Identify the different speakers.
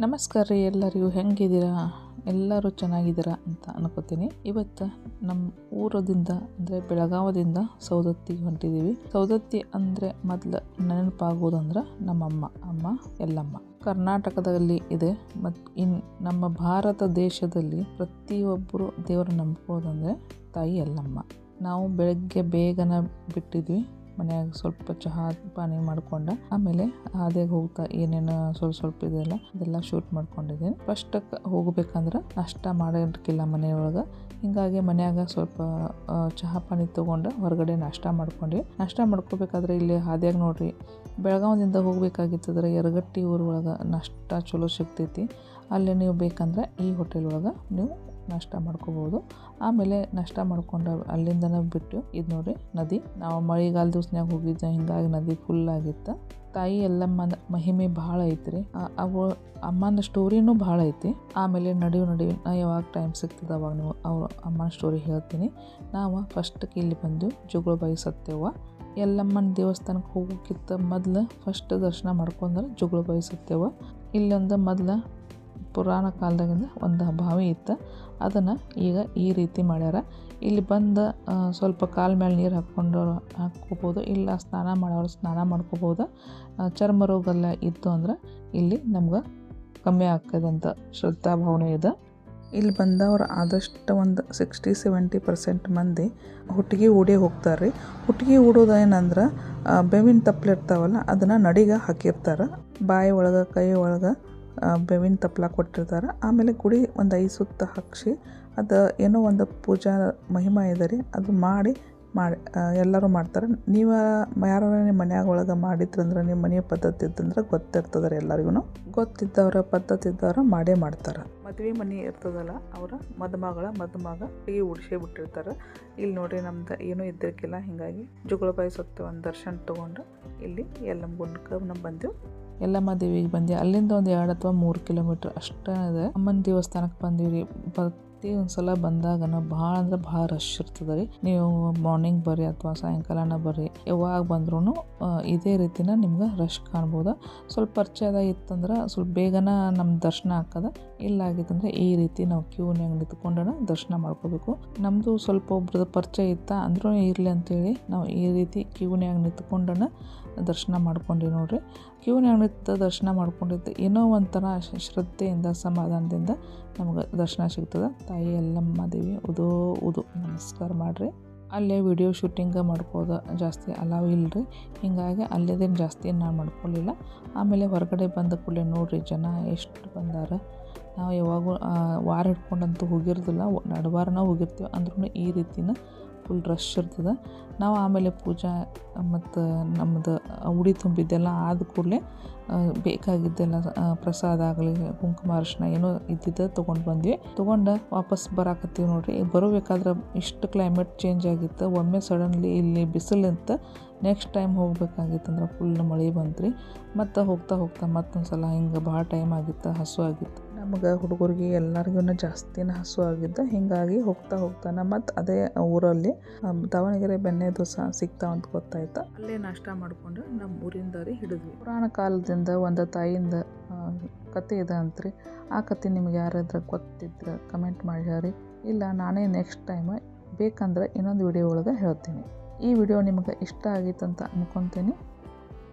Speaker 1: ನಮಸ್ಕಾರ ರೀ, ಎಲ್ಲರಿಗೂ ಹೆಂಗಿದ್ದೀರಾ? ಎಲ್ಲರೂ ಚೆನ್ನಾಗಿದ್ದೀರಾ ಅಂತ ಅನ್ಕೋತೀನಿ. ಇವತ್ತು ನಮ್ಮ ಊರದಿಂದ ಅಂದರೆ ಬೆಳಗಾವದಿಂದ ಸೌದತ್ತಿಗೆ ಹೊಂಟಿದ್ದೀವಿ. ಸೌದತ್ತಿ ಅಂದರೆ ಮೊದಲು ನೆನಪಾಗೋದಂದ್ರೆ ಅಮ್ಮ ಎಲ್ಲಮ್ಮ ಕರ್ನಾಟಕದಲ್ಲಿ ಇದೆ. ಮತ್ತು ನಮ್ಮ ಭಾರತ ದೇಶದಲ್ಲಿ ಪ್ರತಿಯೊಬ್ಬರು ದೇವರು ನಂಬ್ಕೊಳ್ಳೋದಂದರೆ ತಾಯಿ ಎಲ್ಲಮ್ಮ. ನಾವು ಬೆಳಗ್ಗೆ ಬೇಗನೆ ಬಿಟ್ಟಿದ್ವಿ. ಮನ್ಯಾಗ ಸ್ವಲ್ಪ ಚಹಾ ಪಾನಿ ಮಾಡ್ಕೊಂಡು ಆಮೇಲೆ ಹಾದಿಯಾಗ ಹೋಗ್ತಾ ಏನೇನು ಸ್ವಲ್ಪ ಇದೆಲ್ಲ ಅದೆಲ್ಲ ಶೂಟ್ ಮಾಡ್ಕೊಂಡಿದ್ದೀನಿ. ಫಸ್ಟಕ್ಕೆ ಹೋಗ್ಬೇಕಂದ್ರೆ ನಾಷ್ಟ ಮಾಡೋಕ್ಕಿಲ್ಲ ಮನೆಯೊಳಗೆ. ಹೀಗಾಗಿ ಮನ್ಯಾಗ ಸ್ವಲ್ಪ ಚಹಾ ಪಾನಿ ತೊಗೊಂಡು ಹೊರಗಡೆ ನಾಷ್ಟ ಮಾಡ್ಕೊಂಡ್ವಿ. ನಾಷ್ಟ ಮಾಡ್ಕೋಬೇಕಾದ್ರೆ ಇಲ್ಲಿ ಹಾದಿಯಾಗ ನೋಡ್ರಿ, ಬೆಳಗಾವದಿಂದ ಹೋಗ್ಬೇಕಾಗಿತ್ತಂದ್ರೆ ಯರಗಟ್ಟಿ ಊರೊಳಗೆ ನಾಷ್ಟ ಚಲೋ ಸಿಗ್ತೈತಿ. ಅಲ್ಲಿ ನೀವು ಬೇಕಂದ್ರೆ ಈ ಹೋಟೆಲ್ ಒಳಗೆ ನೀವು ನಾಷ್ಟ ಮಾಡ್ಕೋಬೋದು. ಆಮೇಲೆ ನಾಷ್ಟ ಮಾಡ್ಕೊಂಡು ಅಲ್ಲಿಂದನೇ ಬಿಟ್ಟು ಇದು ನೋಡ್ರಿ ನದಿ. ನಾವು ಮಳೆಗಾಲ ದಿವ್ಸನ್ಯಾಗ ಹೋಗಿದ್ದೆ, ಹಿಂಗಾಗಿ ನದಿ ಫುಲ್ ಆಗಿತ್ತು. ತಾಯಿ ಎಲ್ಲಮ್ಮನ ಮಹಿಮೆ ಭಾಳ ಐತ್ರಿ. ಅವು ಅಮ್ಮನ ಸ್ಟೋರಿನೂ ಭಾಳ ಐತಿ. ಆಮೇಲೆ ನಡುವೆ ನಾ ಯಾವಾಗ ಟೈಮ್ ಸಿಗ್ತದೆ ಅವಾಗ ನೀವು ಅವ್ರ ಅಮ್ಮನ ಸ್ಟೋರಿ ಹೇಳ್ತೀನಿ. ನಾವು ಫಸ್ಟ್ಗೆ ಇಲ್ಲಿ ಬಂದು ಜುಗುಳಬಾಯಿ ಸತ್ಯವ್ವ ಎಲ್ಲಮ್ಮನ ದೇವಸ್ಥಾನಕ್ಕೆ ಹೋಗೋಕ್ಕಿಂತ ಮೊದಲು ಫಸ್ಟ್ ದರ್ಶನ ಮಾಡ್ಕೊಂಡ್ರೆ ಜುಗುಳಬಾಯಿ ಸತ್ಯವ್ವ. ಇಲ್ಲೊಂದು ಮೊದಲು ಪುರಾಣ ಕಾಲದಾಗಿಂದ ಒಂದು ಬಾವಿ ಇತ್ತು, ಅದನ್ನು ಈಗ ಈ ರೀತಿ ಮಾಡ್ಯಾರ. ಇಲ್ಲಿ ಬಂದು ಸ್ವಲ್ಪ ಕಾಲ ಮೇಲೆ ನೀರು ಹಾಕ್ಕೋಬೋದು, ಇಲ್ಲ ಸ್ನಾನ ಮಾಡೋರು ಸ್ನಾನ ಮಾಡ್ಕೋಬೋದು. ಚರ್ಮ ರೋಗೆಲ್ಲ ಇತ್ತು ಅಂದ್ರೆ ಇಲ್ಲಿ ನಮ್ಗೆ ಕಮ್ಮಿ ಆಗ್ತದಂತ ಶ್ರದ್ಧಾ ಭಾವನೆ ಇದೆ. ಇಲ್ಲಿ ಬಂದವ್ರು ಆದಷ್ಟು ಒಂದು 60-70% ಮಂದಿ ಹುಟ್ಟಿಗೆ ಊಡೇ ಹೋಗ್ತಾರೆ ರೀ. ಹುಟ್ಟಿಗೆ ಊಡೋದು ಏನಂದ್ರೆ ಬೇವಿನ ತಪ್ಪಲಿರ್ತಾವಲ್ಲ ಅದನ್ನು ನಡಿಗೆ ಹಾಕಿರ್ತಾರೆ. ಬಾಯಿ ಒಳಗೆ ಕೈ ಒಳಗೆ ಬೇವಿನ ತಪ್ಪಲ ಕೊಟ್ಟಿರ್ತಾರೆ. ಆಮೇಲೆ ಗುಡಿ ಒಂದು 5 ಸುತ್ತ ಹಾಕಿಸಿ ಅದು ಏನೋ ಒಂದು ಪೂಜಾ ಮಹಿಮಾ ಇದೆ ರೀ, ಅದು ಮಾಡಿ ಎಲ್ಲರೂ ಮಾಡ್ತಾರೆ. ನೀವು ಯಾರು ನಿಮ್ಮ ಮನ್ಯಾಗ ಒಳಗೆ ಮಾಡಿದ್ರಂದ್ರೆ ನಿಮ್ಮ ಮನೆಯ ಪದ್ಧತಿ ಇದ್ದಂದ್ರೆ ಗೊತ್ತಿರ್ತದೆ ರೀ. ಎಲ್ಲರಿಗೂ ಗೊತ್ತಿದ್ದವ್ರ ಪದ್ಧತಿ ಇದ್ದವ್ರ ಮಾಡೇ ಮಾಡ್ತಾರೆ. ಮದುವೆ ಮನೆ ಇರ್ತದಲ್ಲ ಅವರ ಮದುಮಗ ಈ ಉಡ್ಸೇ ಬಿಟ್ಟಿರ್ತಾರೆ. ಇಲ್ಲಿ ನೋಡಿ ನಮ್ದು ಏನೂ ಇದ್ದಿರ್ಕಿಲ್ಲ. ಹೀಗಾಗಿ ಜುಗುಳಬಾಯಿ ಸತ್ಯ ಒಂದು ದರ್ಶನ ತೊಗೊಂಡು ಇಲ್ಲಿ ಎಲ್ಲಮ್ಮ ಗುಂಡಕ್ಕೆ ನಾವು ಬಂದೆವು. ಎಲ್ಲಮ್ಮ ದೇವಿಗೆ ಬಂದೆ. ಅಲ್ಲಿಂದ ಒಂದು 2 ಅಥವಾ 3 ಕಿಲೋಮೀಟ್ರ್ ಅಷ್ಟೇ ಇದೆ. ಅಮ್ಮನ ದೇವಸ್ಥಾನಕ್ಕೆ ಬಂದೀವಿ ರೀ. ಒಂದು ಸಲ ಬಂದಾಗ ಭಾಳ ಅಂದ್ರೆ ಭಾಳ ರಶ್ ಇರ್ತದೆ ರೀ. ನೀವು ಮಾರ್ನಿಂಗ್ ಬರ್ರಿ ಅಥವಾ ಸಾಯಂಕಾಲನ ಬರ್ರಿ, ಯಾವಾಗ ಬಂದ್ರೂ ಇದೇ ರೀತಿನ ನಿಮ್ಗೆ ರಶ್ ಕಾಣ್ಬೋದು. ಸ್ವಲ್ಪ ಪರಿಚಯದ ಇತ್ತಂದ್ರೆ ಸ್ವಲ್ಪ ಬೇಗನೆ ನಮ್ಮ ದರ್ಶನ ಆಗ್ತದೆ. ಇಲ್ಲ ಆಗಿತ್ತಂದ್ರೆ ಈ ರೀತಿ ನಾವು ಕ್ಯೂನ್ಯಾಗ ನಿಂತ್ಕೊಂಡು ದರ್ಶನ ಮಾಡ್ಕೋಬೇಕು. ನಮ್ಮದು ಸ್ವಲ್ಪ ಒಬ್ರದ್ದು ಪರಿಚಯ ಇತ್ತ ಅಂದ್ರೂ ಇರಲಿ ಅಂತೇಳಿ ನಾವು ಈ ರೀತಿ ಕ್ಯೂನ್ಯಾಗ ನಿಂತ್ಕೊಂಡು ದರ್ಶನ ಮಾಡ್ಕೊಂಡ್ವಿ ನೋಡ್ರಿ. ಕ್ಯೂನ್ಯಾಗ ನಿಂತು ದರ್ಶನ ಮಾಡ್ಕೊಂಡಿದ್ದು ಏನೋ ಒಂಥರ ಶ್ರದ್ಧೆಯಿಂದ ಸಮಾಧಾನದಿಂದ ನಮ್ಗೆ ದರ್ಶನ ಸಿಗ್ತದೆ. ತಾಯಿ ಎಲ್ಲಮ್ಮ ದೇವಿ ಉದು ನಮಸ್ಕಾರ ಮಾಡಿರಿ. ಅಲ್ಲೇ ವಿಡಿಯೋ ಶೂಟಿಂಗ್ ಮಾಡ್ಕೋದು ಜಾಸ್ತಿ ಅಲಾವ್ ಇಲ್ಲರಿ. ಹೀಗಾಗಿ ಅಲ್ಲೇದೇನು ಜಾಸ್ತಿ ನಾನು ಮಾಡ್ಕೊಳ್ಳಿಲ್ಲ. ಆಮೇಲೆ ಹೊರಗಡೆ ಬಂದ ಕೂಡಲೇ ನೋಡಿರಿ ಜನ ಎಷ್ಟು ಬಂದಾರ. ನಾವು ಯಾವಾಗೂ ವಾರ ಹಿಡ್ಕೊಂಡಂತೂ ಹೋಗಿರೋದಿಲ್ಲ, ನಡುವಾರನ ಹೋಗಿರ್ತೀವಿ. ಅಂದ್ರೂ ಈ ರೀತಿನ ಫುಲ್ ರಶ್ ಇರ್ತದೆ. ನಾವು ಆಮೇಲೆ ಪೂಜಾ ಮತ್ತು ನಮ್ಮದು ಉಡಿ ತುಂಬಿದ್ದೆಲ್ಲ ಆದ ಕೂಡಲೇ ಬೇಕಾಗಿದ್ದೆಲ್ಲ ಪ್ರಸಾದ ಆಗಲಿ ಕುಂಕುಮ ಅರಿಶಿನ ಏನೋ ಇದ್ದಿದ್ದ ತೊಗೊಂಡು ಬಂದ್ವಿ. ತೊಗೊಂಡು ವಾಪಸ್ ಬರಾಕತ್ತೀವಿ ನೋಡಿರಿ. ಬರಬೇಕಾದ್ರೆ ಇಷ್ಟು ಕ್ಲೈಮೇಟ್ ಚೇಂಜ್ ಆಗಿತ್ತು. ಒಮ್ಮೆ ಸಡನ್ಲಿ ಇಲ್ಲಿ ಬಿಸಿಲಿಂತ ನೆಕ್ಸ್ಟ್ ಟೈಮ್ ಹೋಗ್ಬೇಕಾಗಿತ್ತಂದ್ರೆ ಫುಲ್ ಮಳೆ ಬಂತು ರೀ. ಮತ್ತು ಹೋಗ್ತಾ ಮತ್ತೊಂದು ಸಲ ಹಿಂಗೆ ಭಾಳ ಟೈಮ್ ಆಗಿತ್ತು, ಹಸು ಆಗಿತ್ತು. ನಮಗೆ ಹುಡುಗರಿಗೆ ಎಲ್ಲರಿಗೂ ಜಾಸ್ತಿನ ಹಸು ಆಗಿದ್ದು. ಹೀಗಾಗಿ ಹೋಗ್ತಾ ಮತ್ತು ಅದೇ ಊರಲ್ಲಿ ದಾವಣಗೆರೆ ಬೆಣ್ಣೆ ದೋಸೆ ಸಿಗ್ತಾವ ಅಂತ ಗೊತ್ತಾಯ್ತು. ಅಲ್ಲೇ ನಾಷ್ಟ ಮಾಡಿಕೊಂಡು ನಮ್ಮ ಊರಿಂದ ಹಿಡಿದ್ವಿ. ಪುರಾಣ ಕಾಲದಿಂದ ಒಂದು ತಾಯಿಯಿಂದ ಕತೆ ಇದೆ ಅಂತ್ರಿ. ಆ ಕತೆ ನಿಮ್ಗೆ ಯಾರಾದ್ರೂ ಗೊತ್ತಿದ್ರೆ ಕಮೆಂಟ್ ಮಾಡಿ ಹೇಳ್ರಿ. ಇಲ್ಲ ನಾನೇ ನೆಕ್ಸ್ಟ್ ಟೈಮ್ ಬೇಕಂದ್ರೆ ಇನ್ನೊಂದು ವಿಡಿಯೋ ಒಳಗೆ ಹೇಳ್ತೀನಿ. ಈ ವಿಡಿಯೋ ನಿಮ್ಗೆ ಇಷ್ಟ ಆಗಿತ್ತು ಅಂತ ಅನ್ಕೊತೀನಿ.